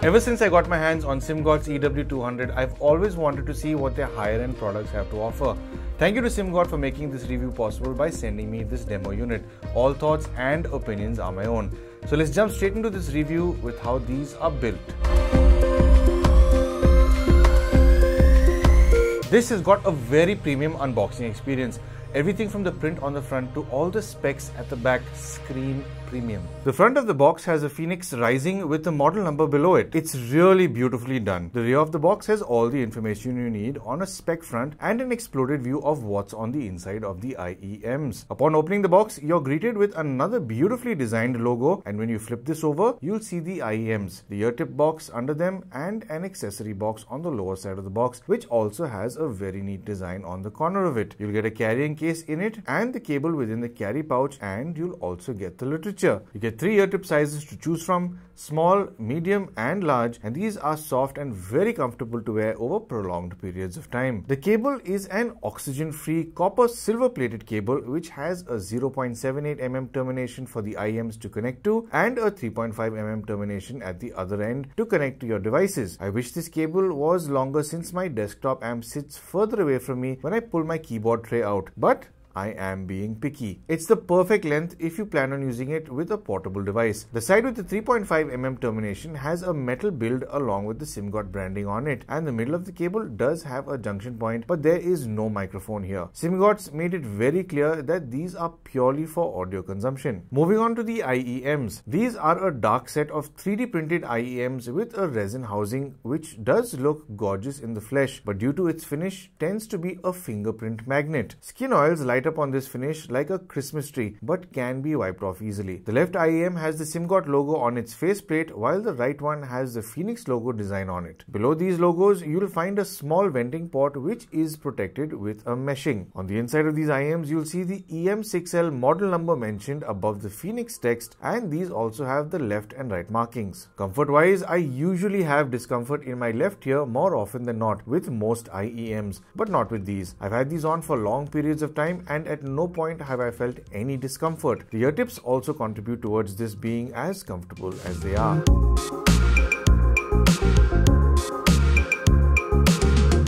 Ever since I got my hands on Simgot's EW200, I've always wanted to see what their higher end products have to offer. Thank you to Simgot for making this review possible by sending me this demo unit. All thoughts and opinions are my own. So let's jump straight into this review with how these are built. This has got a very premium unboxing experience. Everything from the print on the front to all the specs at the back scream premium. The front of the box has a phoenix rising with the model number below it. It's really beautifully done. The rear of the box has all the information you need on a spec front and an exploded view of what's on the inside of the IEMs. Upon opening the box, you're greeted with another beautifully designed logo, and when you flip this over, you'll see the IEMs, the ear tip box under them, and an accessory box on the lower side of the box, which also has a very neat design on the corner of it. You'll get a carrying case in it and the cable within the carry pouch, and you'll also get the literature. You get 3 ear tip sizes to choose from: small, medium and large, and these are soft and very comfortable to wear over prolonged periods of time. The cable is an oxygen-free copper silver plated cable which has a 0.78 mm termination for the IEMs to connect to and a 3.5 mm termination at the other end to connect to your devices. I wish this cable was longer since my desktop amp sits further away from me when I pull my keyboard tray out, but I am being picky. It's the perfect length if you plan on using it with a portable device. The side with the 3.5 mm termination has a metal build along with the Simgot branding on it, and the middle of the cable does have a junction point, but there is no microphone here. Simgot's made it very clear that these are purely for audio consumption. Moving on to the IEMs. These are a dark set of 3D printed IEMs with a resin housing which does look gorgeous in the flesh, but due to its finish tends to be a fingerprint magnet. Skin oils light up on this finish like a Christmas tree, but can be wiped off easily. The left IEM has the Simgot logo on its faceplate, while the right one has the Phoenix logo design on it. Below these logos, you'll find a small venting port which is protected with a meshing. On the inside of these IEMs, you'll see the EM6L model number mentioned above the Phoenix text, and these also have the left and right markings. Comfort-wise, I usually have discomfort in my left ear more often than not with most IEMs, but not with these. I've had these on for long periods of time, and at no point have I felt any discomfort. The ear tips also contribute towards this being as comfortable as they are.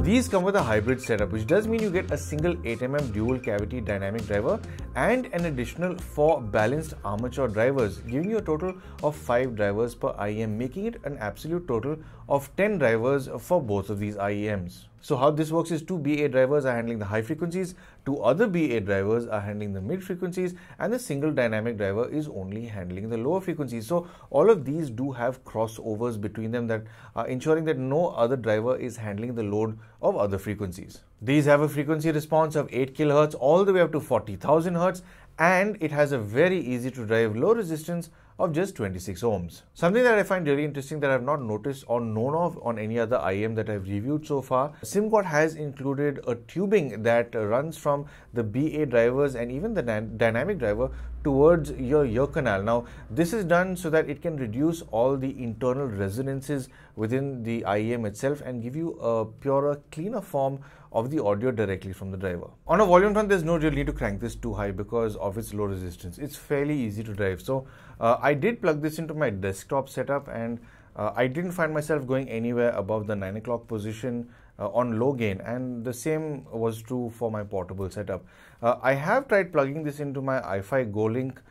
These come with a hybrid setup, which does mean you get a single 8mm dual cavity dynamic driver and an additional 4 balanced armature drivers, giving you a total of 5 drivers per IEM, making it an absolute total of 10 drivers for both of these IEMs. So how this works is 2 BA drivers are handling the high frequencies, 2 other BA drivers are handling the mid frequencies, and the single dynamic driver is only handling the lower frequencies. So all of these do have crossovers between them that are ensuring that no other driver is handling the load of other frequencies. These have a frequency response of 8 kHz all the way up to 40,000 Hz, and it has a very easy to drive low resistance of just 26 ohms. Something that I find really interesting that I've not noticed or known of on any other IEM that I've reviewed so far, Simgot has included a tubing that runs from the BA drivers and even the dynamic driver towards your ear canal. Now, this is done so that it can reduce all the internal resonances within the IEM itself and give you a purer, cleaner form of the audio directly from the driver. On a volume front, there's no real need to crank this too high because of its low resistance. It's fairly easy to drive. So I did plug this into my desktop setup, and I didn't find myself going anywhere above the 9 o'clock position on low gain, and the same was true for my portable setup. I have tried plugging this into my Wi-Fi Go link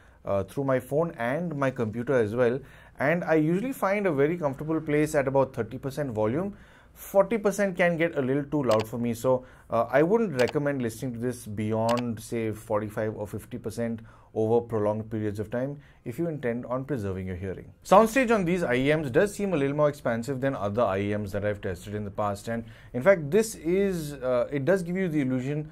through my phone and my computer as well, and I usually find a very comfortable place at about 30% volume. 40% can get a little too loud for me, so I wouldn't recommend listening to this beyond say 45 or 50% over prolonged periods of time if you intend on preserving your hearing. Soundstage on these IEMs does seem a little more expansive than other IEMs that I've tested in the past, and in fact this is it does give you the illusion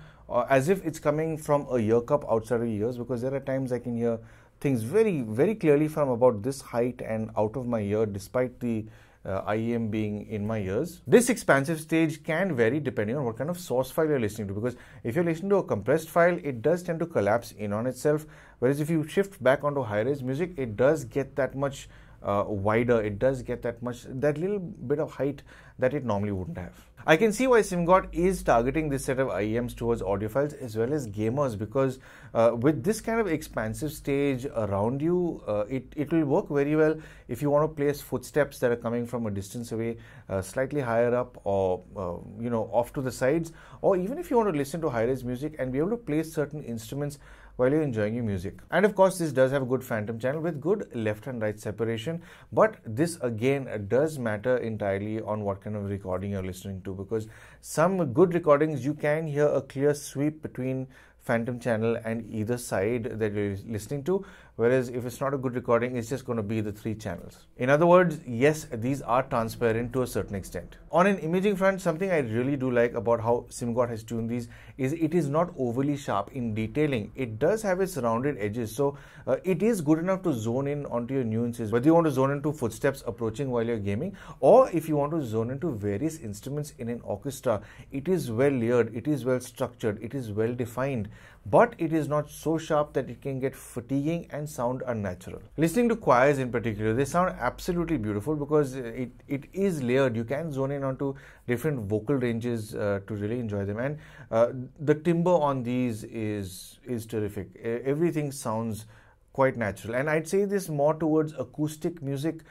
as if it's coming from a ear cup outside of your ears, because there are times I can hear things very, very clearly from about this height and out of my ear despite the IEM being in my ears. This expansive stage can vary depending on what kind of source file you're listening to, because if you're listening to a compressed file, it does tend to collapse in on itself, whereas if you shift back onto high-res music, it does get that much wider. It does get that little bit of height that it normally wouldn't have. I can see why Simgot is targeting this set of IEMs towards audiophiles as well as gamers, because with this kind of expansive stage around you, it will work very well if you want to place footsteps that are coming from a distance away, slightly higher up, or off to the sides, or even if you want to listen to high-res music and be able to place certain instruments while you're enjoying your music. And of course, this does have a good phantom channel with good left and right separation, but this again does matter entirely on what kind of recording you're listening to, because some good recordings you can hear a clear sweep between phantom channel and either side that you're listening to, whereas if it's not a good recording, it's just going to be the 3 channels. In other words, yes, these are transparent to a certain extent. On an imaging front, something I really do like about how Simgot has tuned these is it is not overly sharp in detailing. It does have its rounded edges, so it is good enough to zone in onto your nuances, whether you want to zone into footsteps approaching while you're gaming, or if you want to zone into various instruments in an orchestra. It is well layered, it is well structured, it is well defined, but it is not so sharp that it can get fatiguing and sound unnatural. Listening to choirs in particular, they sound absolutely beautiful because it is layered. You can zone in onto different vocal ranges to really enjoy them, and the timbre on these is terrific. Everything sounds quite natural, and I'd say this more towards acoustic music.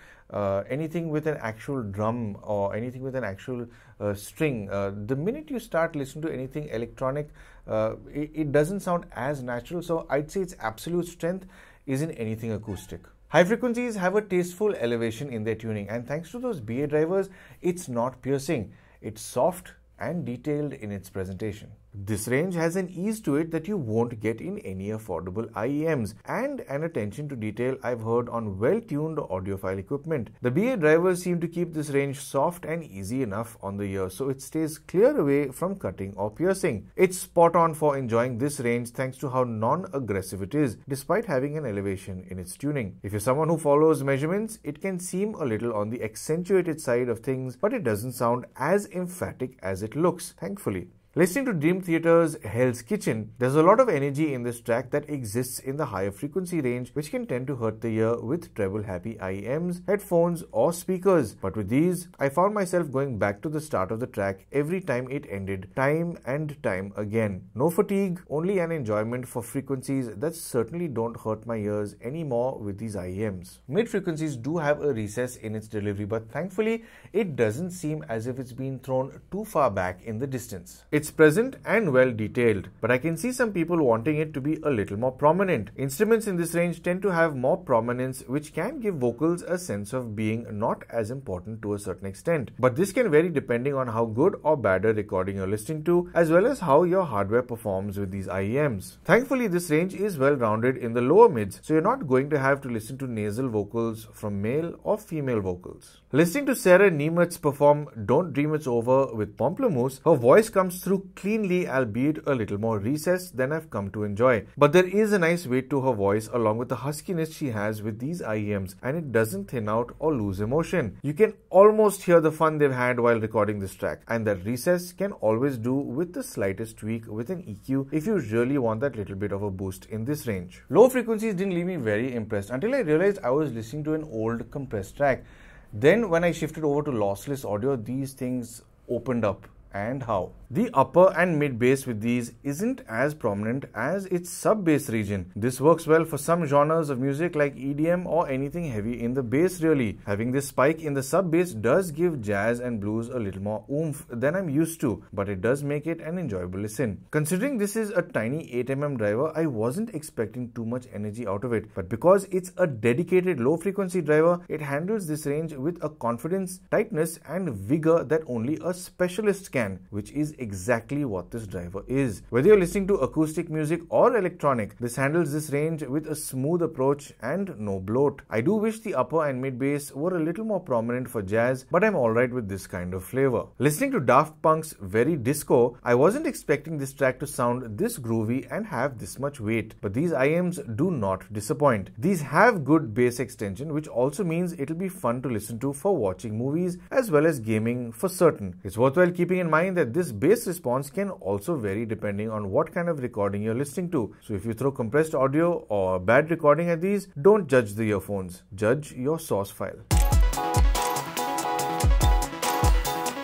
Anything with an actual drum or anything with an actual string, the minute you start listening to anything electronic, it doesn't sound as natural. So I'd say its absolute strength is in anything acoustic. High frequencies have a tasteful elevation in their tuning, and thanks to those BA drivers, it's not piercing. It's soft and detailed in its presentation. This range has an ease to it that you won't get in any affordable IEMs, and an attention to detail I've heard on well-tuned audiophile equipment. The BA drivers seem to keep this range soft and easy enough on the ear, so it stays clear away from cutting or piercing. It's spot on for enjoying this range thanks to how non-aggressive it is, despite having an elevation in its tuning. If you're someone who follows measurements, it can seem a little on the accentuated side of things, but it doesn't sound as emphatic as it looks, thankfully. Listening to Dream Theater's Hell's Kitchen, there's a lot of energy in this track that exists in the higher frequency range, which can tend to hurt the ear with treble-happy IEMs, headphones or speakers. But with these, I found myself going back to the start of the track every time it ended, time and time again. No fatigue, only an enjoyment for frequencies that certainly don't hurt my ears anymore with these IEMs. Mid-frequencies do have a recess in its delivery, but thankfully, it doesn't seem as if it's been thrown too far back in the distance. It's present and well detailed, but I can see some people wanting it to be a little more prominent. Instruments in this range tend to have more prominence, which can give vocals a sense of being not as important to a certain extent. But this can vary depending on how good or bad a recording you're listening to, as well as how your hardware performs with these IEMs. Thankfully, this range is well rounded in the lower mids, so you're not going to have to listen to nasal vocals from male or female vocals. Listening to Sarah Niemietz perform Don't Dream It's Over with Pomplamoose, her voice comes through cleanly, albeit a little more recessed than I've come to enjoy. But there is a nice weight to her voice along with the huskiness she has with these IEMs, and it doesn't thin out or lose emotion. You can almost hear the fun they've had while recording this track, and that recess can always do with the slightest tweak with an EQ if you really want that little bit of a boost in this range. Low frequencies didn't leave me very impressed until I realized I was listening to an old compressed track. Then when I shifted over to lossless audio, these things opened up. And how? The upper and mid bass with these isn't as prominent as its sub bass region. This works well for some genres of music like EDM or anything heavy in the bass really. Having this spike in the sub bass does give jazz and blues a little more oomph than I'm used to, but it does make it an enjoyable listen. Considering this is a tiny 8mm driver, I wasn't expecting too much energy out of it, but because it's a dedicated low frequency driver, it handles this range with a confidence, tightness and vigor that only a specialist can, which is exactly what this driver is. Whether you're listening to acoustic music or electronic, this handles this range with a smooth approach and no bloat. I do wish the upper and mid bass were a little more prominent for jazz, but I'm alright with this kind of flavor. Listening to Daft Punk's Very Disco, I wasn't expecting this track to sound this groovy and have this much weight, but these IEMs do not disappoint. These have good bass extension, which also means it'll be fun to listen to for watching movies as well as gaming for certain. It's worthwhile keeping in in mind that this bass response can also vary depending on what kind of recording you're listening to. So if you throw compressed audio or bad recording at these, don't judge the earphones, judge your source file.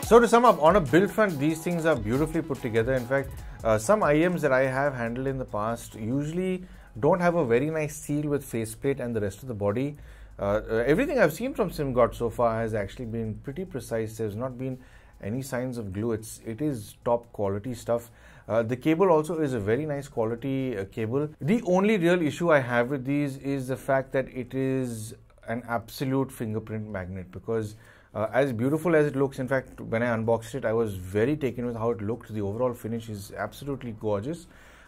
So to sum up, on a build front, these things are beautifully put together. In fact, some IEMs that I have handled in the past usually don't have a very nice seal with faceplate and the rest of the body. Everything I've seen from Simgot so far has actually been pretty precise. There's not been any signs of glue. It is top quality stuff. The cable also is a very nice quality cable. The only real issue I have with these is the fact that it is an absolute fingerprint magnet, because as beautiful as it looks, in fact, when I unboxed it, I was very taken with how it looked. The overall finish is absolutely gorgeous.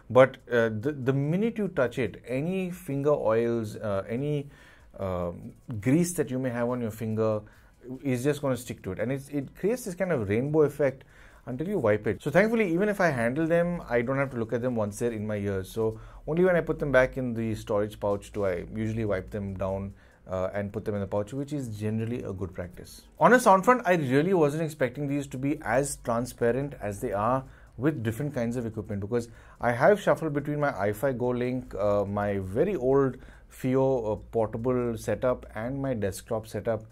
But the minute you touch it, any finger oils, any grease that you may have on your finger is just going to stick to it. And it creates this kind of rainbow effect until you wipe it. So thankfully, even if I handle them, I don't have to look at them once they're in my ears. So only when I put them back in the storage pouch do I usually wipe them down and put them in the pouch, which is generally a good practice. On a sound front, I really wasn't expecting these to be as transparent as they are with different kinds of equipment, because I have shuffled between my Hi-Fi Go Link, my very old FIO portable setup and my desktop setup,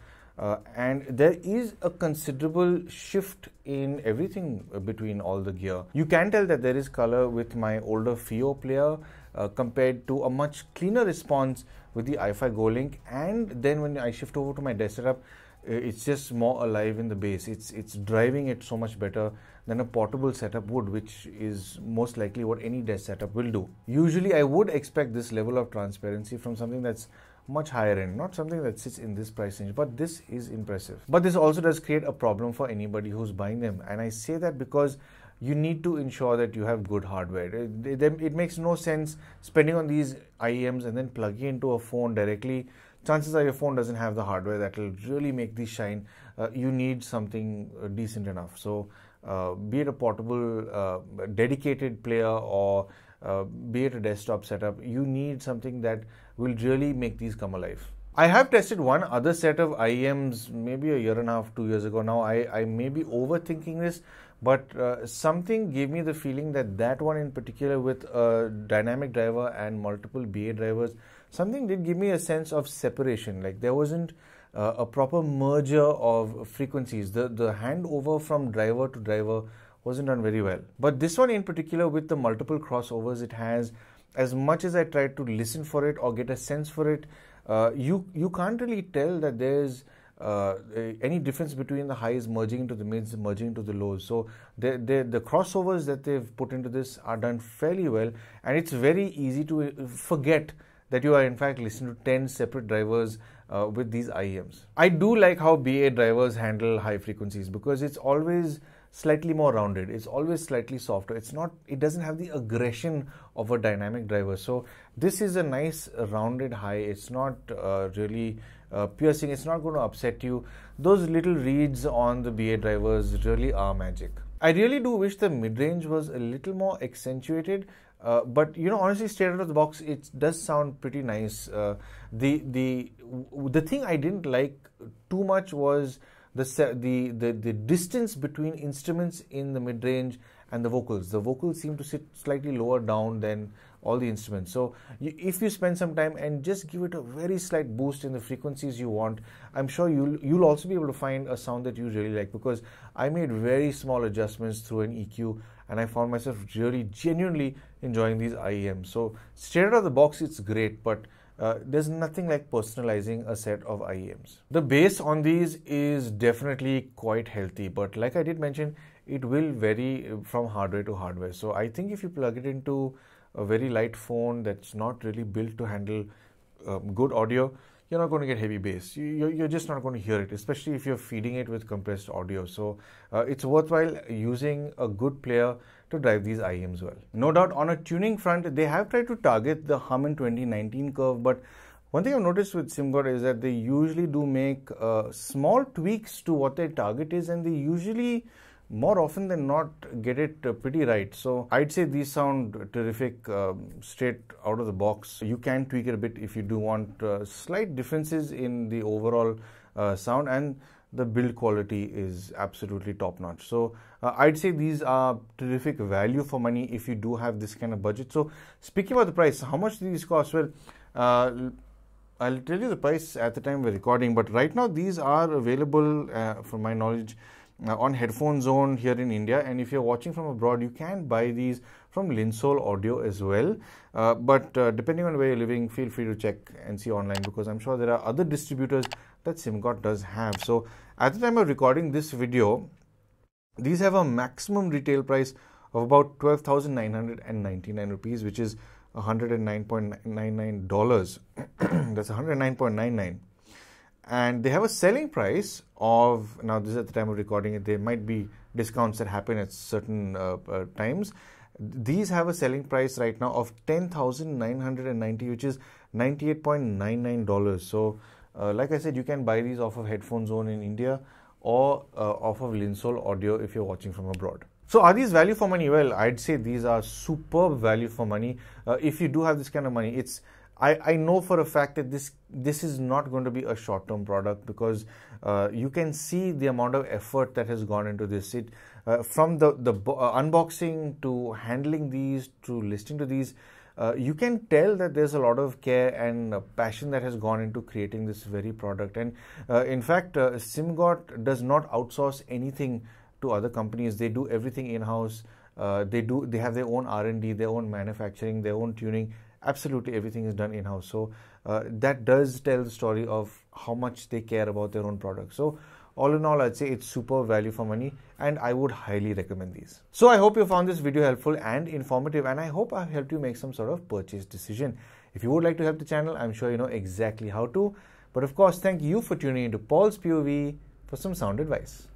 and there is a considerable shift in everything between all the gear. You can tell that there is color with my older FIO player compared to a much cleaner response with the Hi-Fi Go Link, and then when I shift over to my desk setup, it's just more alive in the bass. It's driving it so much better than a portable setup would, which is most likely what any desk setup will do. Usually I would expect this level of transparency from something that's much higher end, not something that sits in this price range, but this is impressive. But this also does create a problem for anybody who's buying them, and I say that because you need to ensure that you have good hardware. It makes no sense spending on these IEMs and then plugging into a phone directly. Chances are your phone doesn't have the hardware that will really make these shine. You need something decent enough. So be it a portable dedicated player or be it a desktop setup, you need something that will really make these come alive. I have tested one other set of IEMs maybe a year and a half, 2 years ago now. I may be overthinking this, but something gave me the feeling that one in particular with a dynamic driver and multiple BA drivers, something did give me a sense of separation. Like there wasn't a proper merger of frequencies. The handover from driver to driver wasn't done very well. But this one in particular, with the multiple crossovers it has, as much as I tried to listen for it or get a sense for it, you can't really tell that there's any difference between the highs merging into the mids, merging into the lows. So the crossovers that they've put into this are done fairly well, and it's very easy to forget that you are in fact listening to 10 separate drivers with these IEMs. I do like how BA drivers handle high frequencies, because it's always slightly more rounded. It's always slightly softer. It doesn't have the aggression of a dynamic driver. So this is a nice rounded high. It's not really piercing. It's not going to upset you. Those little reeds on the BA drivers really are magic. I really do wish the mid-range was a little more accentuated, but you know, honestly, straight out of the box, it does sound pretty nice. The thing I didn't like too much was the distance between instruments in the mid-range and the vocals. The vocals seem to sit slightly lower down than all the instruments. So if you spend some time and just give it a very slight boost in the frequencies you want, I'm sure you'll also be able to find a sound that you really like, because I made very small adjustments through an EQ and I found myself really genuinely enjoying these IEMs. So straight out of the box, it's great, but there's nothing like personalizing a set of IEMs. The bass on these is definitely quite healthy, but like I did mention, it will vary from hardware to hardware. So I think if you plug it into a very light phone that's not really built to handle good audio, you're not going to get heavy bass. You're just not going to hear it, especially if you're feeding it with compressed audio. So it's worthwhile using a good player to drive these IEMs well. No doubt on a tuning front, they have tried to target the hum in 2019 curve, but one thing I've noticed with Simgot is that they usually do make small tweaks to what their target is, and they usually, more often than not, get it pretty right. So I'd say these sound terrific straight out of the box. You can tweak it a bit if you do want slight differences in the overall sound, and the build quality is absolutely top notch. So I'd say these are terrific value for money if you do have this kind of budget. So speaking about the price, how much do these cost? Well, I'll tell you the price at the time we're recording, but right now these are available, from my knowledge, on Headphone Zone here in India, and if you're watching from abroad, you can buy these from Linsol Audio as well. But depending on where you're living, feel free to check and see online, because I'm sure there are other distributors that Simgot does have. So at the time of recording this video, these have a maximum retail price of about 12,999 rupees, which is $109.99. That's $109.99. And they have a selling price of, now this is at the time of recording it, there might be discounts that happen at certain times. These have a selling price right now of $10,990, which is $98.99. So like I said, you can buy these off of Headphone Zone in India or off of Linsol Audio if you're watching from abroad. So are these value for money? Well, I'd say these are superb value for money. If you do have this kind of money, it's I know for a fact that this is not going to be a short-term product, because you can see the amount of effort that has gone into this. From the unboxing to handling these to listening to these, you can tell that there's a lot of care and passion that has gone into creating this very product. And in fact, Simgot does not outsource anything to other companies. They do everything in-house. They have their own R&D, their own manufacturing, their own tuning. Absolutely everything is done in-house. So that does tell the story of how much they care about their own products. So all in all, I'd say it's super value for money, and I would highly recommend these. So I hope you found this video helpful and informative, and I hope I've helped you make some sort of purchase decision. If you would like to help the channel, I'm sure you know exactly how to. But of course, thank you for tuning into Paul's POV for some sound advice.